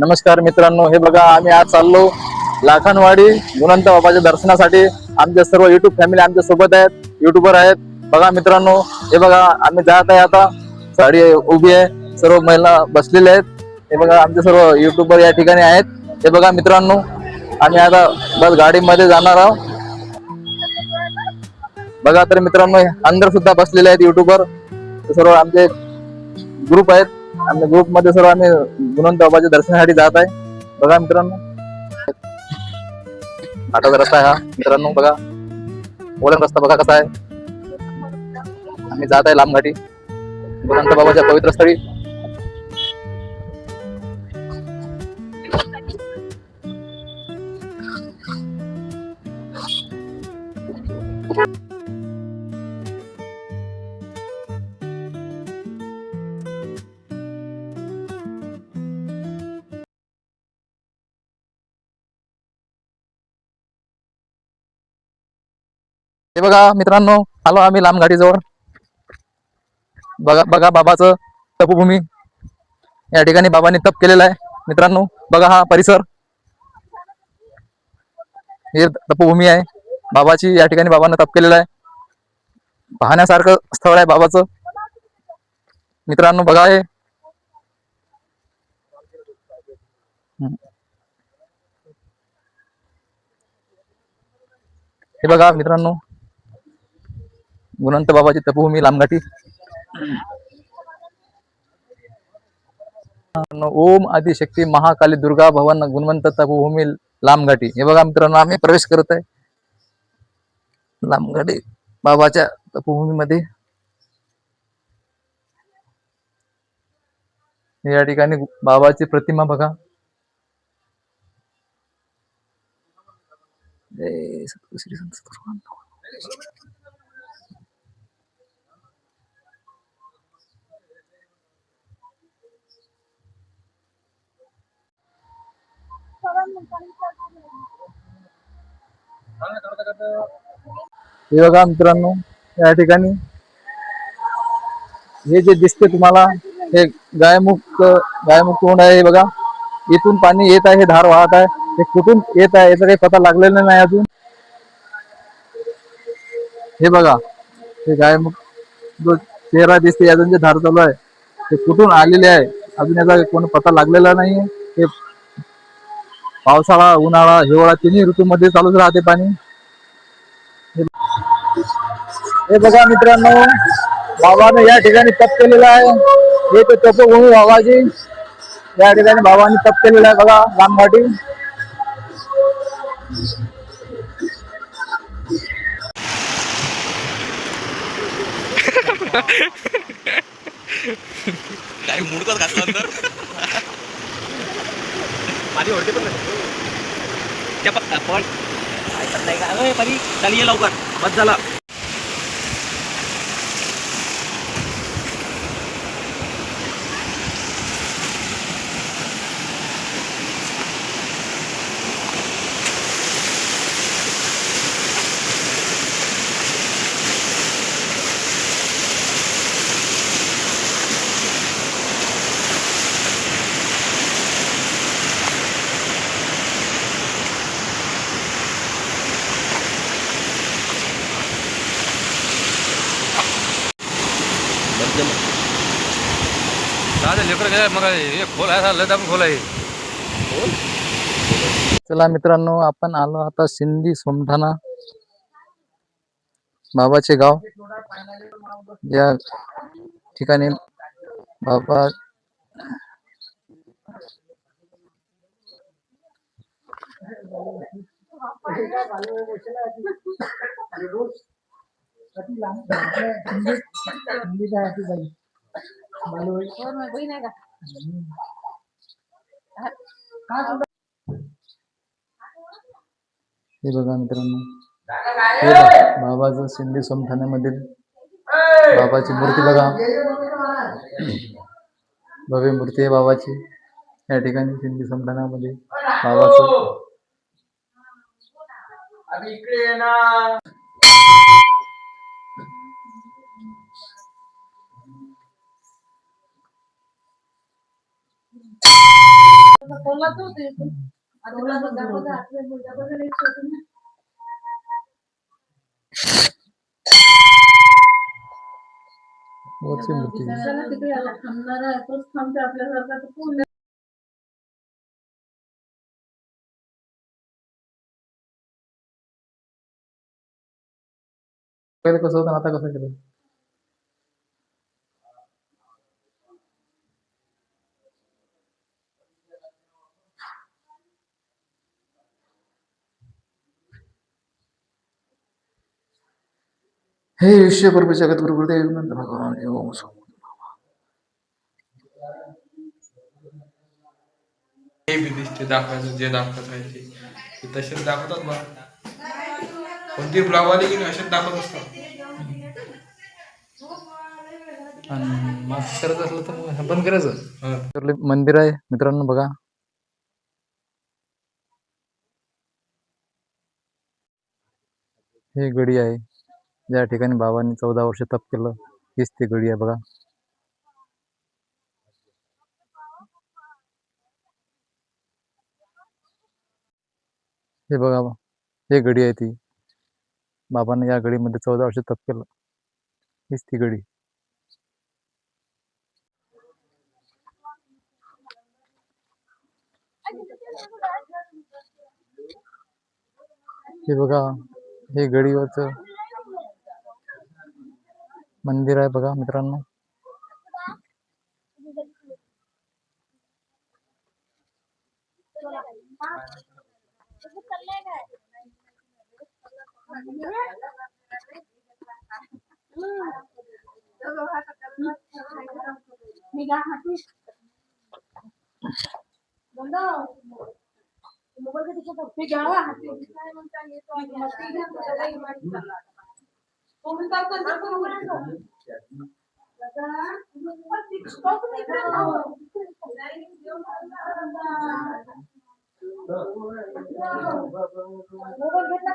नमस्कार मित्रांनो, हे बघा आम्ही आज चाललो लाखनवाडी गुणवंत बाबाच्या दर्शनासाठी। आमचे सर्व युट्यूब फॅमिली आमच्या सोबत आहेत, युट्यूबर आहेत। बघा मित्रांनो, हे बघा आम्ही जात आहे आता, साडी उभी आहे, सर्व महिला बसलेल्या आहेत। हे बघा आमचे सर्व युट्यूबर या ठिकाणी आहेत। हे बघा मित्रांनो, आम्ही आता बस गाडीमध्ये जाणार आहोत। बघा तर मित्रांनो, अंदर सुद्धा बसलेले आहेत युट्यूबर, सर्व आमचे ग्रुप आहेत। आमच्या ग्रुप मध्ये सर्व आम्ही गुणवंत बाबाच्या दर्शनासाठी जात आहे। बघा मित्रांनो, घाटाचा रस्ता आहे हा मित्रांनो। बघा ओढण रस्ता बघा कसा आहे। आम्ही जात आहे लांब घाटी गुणवंत बाबाच्या पवित्र स्थळी। हे बघा मित्रांनो, आलो आम्ही लांब घाटी जवळ। बघा बघा बाबाचं तपोभूमी, या ठिकाणी बाबांनी तप केलेला आहे मित्रांनो। बघा हा परिसर, हे तपोभूमी आहे बाबाची। या ठिकाणी बाबांना तप केलेला आहे, पाहण्यासारखं स्थळ आहे बाबाचं मित्रांनो। बघा हे बघा मित्रांनो, गुणवंत बाबाची तपोभूमी लांबघाटी। ओम आदिशक्ती महाकाली दुर्गा भवन गुणवंत तपोभूमी लांबघाटी। हे बघा मित्रांनो, आम्ही प्रवेश करत आहे लांबघाटी बाबाच्या तपोभूमीमध्ये। या ठिकाणी बाबाची प्रतिमा बघा। जय सद्गुरु श्री संत सद्गुरु। हे बघा मित्रांनो, या ठिकाणी हे जे दिसते तुम्हाला, हे गायमुक्त तोंड आहे। हे बघा, इथून पाणी येत आहे, हे धार वाहत आहे। हे कुठून येत आहे याचा काही पता लागलेला नाही अजून। हे बघा, हे गायमुक्त जो चेहरा दिसते, अजून जे धार चालू आहे ते कुठून आलेले आहे अजून याचा कोण पता लागलेला नाही। हे पावसाळा, उन्हाळा, हिवाळा तिन्ही ऋतूमध्ये चालूच राहते पाणी। हे बघा मित्रांनो, बाबाने या ठिकाणी तप केलेला आहे। हे तो तपोभूमी बाबाची, या ठिकाणी बाबांनी तप केलेला आहे बघा लांबघाटी। काही मुडकच घातलं अंदर पाणी ओढते पण त्या पण ऐकत नाही का पाणी चाली ये लवकर बस झाला। चला मित्रांनो, आपण आलो आता सिंधी सोमठाणा बाबाचे गाव। या ठिकाणी बाबा हे बघा मित्रांनो, हे बाबाचं सिंधी सोमठाण्यामधील बाबाची मूर्ती बघा, भव्य मूर्ती आहे बाबाची। या ठिकाणी सिंधी सोमठाण्यामध्ये बाबाचं वरची मूर्ती पहिले कसं होतं आता कसं केलं. हे ईश्वर जगत गुरुदेव नंद भगवान ओम सो. हे बी दिसते दाखवायचं जे दाखवायचं आहे ते तसेच दाखवतात बा. कोणती ब्लॉगवाले की असेच दाखवत असतात. आणि मास्क करायचं असलं तर मग बंद करायचं. हं. तर मंदिर आहे मित्रांनो बघा. हे गडी आहे ज्या ठिकाणी बाबांनी 14 वर्ष तप केलं. हीच ती गडी आहे बघा. हे बघा हे गडी आहे ती. बाबांनी या गडीमध्ये 14 वर्ष तप केलं. हीच ती गडी. हे बघा हे गडीवरचं मंदिर आहे बघा मित्रांनो.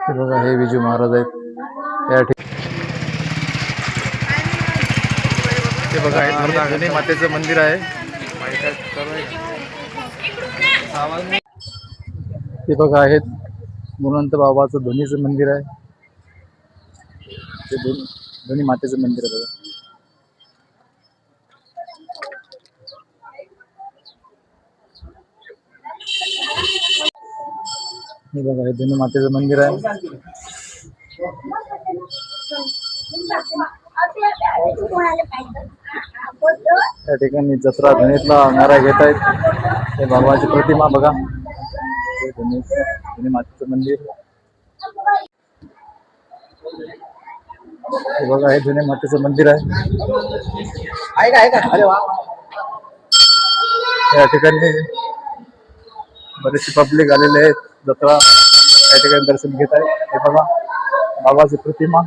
हे बघा हे विजू महाराज आहेत या ठिकाणी. हे बघा हे धनी मातेचं मंदिर आहे. हे बघा हे गुणवंत बाबाचं धनीचं मंदिर आहे. ते धनी मातेचं मंदिर आहे बघा. हे बघा हे धनी मातेचं मंदिर आहे. त्या ठिकाणी जत्रा धनीतला नारा घेत आहेत. हे बाबाची प्रतिमा बघा. हे धनी मातेचं मंदिर. हे बघा हे धनी मातेचं मंदिर आहे का. अरे वा. या ठिकाणी बरेचसे पब्लिक आलेले आहेत. जत्रा या ठिकाणी दर्शन घेत आहेत. हे बघा बाबाची प्रतिमा.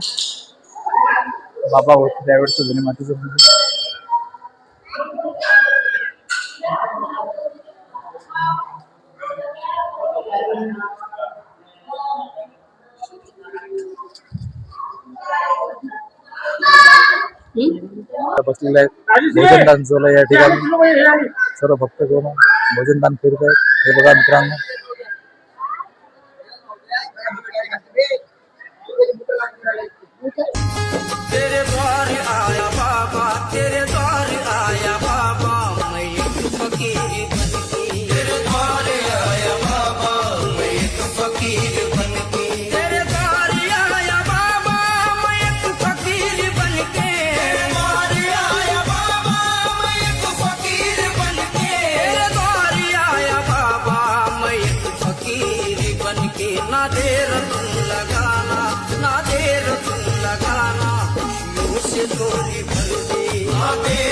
बाबा होते त्यावेळेस धनी मातेचं मंदिर. बसलेले आहेत. भोजनदान चालू आहे या ठिकाणी. सर्व भक्त कोण भोजनदान करीत आहेत. हे बघा मित्रांनो. तेरे द्वार आया बाबा, तेरे द्वार आया बाबा, मैं एक फकीर बनके. तेरे द्वार आया बाबा, मैं एक फकीर बनके. तेरे द्वार आया बाबा, मैं एक फकीर बनके. तेरे द्वार आया बाबा, मैं एक फकीर बनके. तेरे द्वार आया बाबा, मैं एक फकीर बनके. ना देर तुम लगाना, ना देर तुम लगाना, से गोरी भर दे.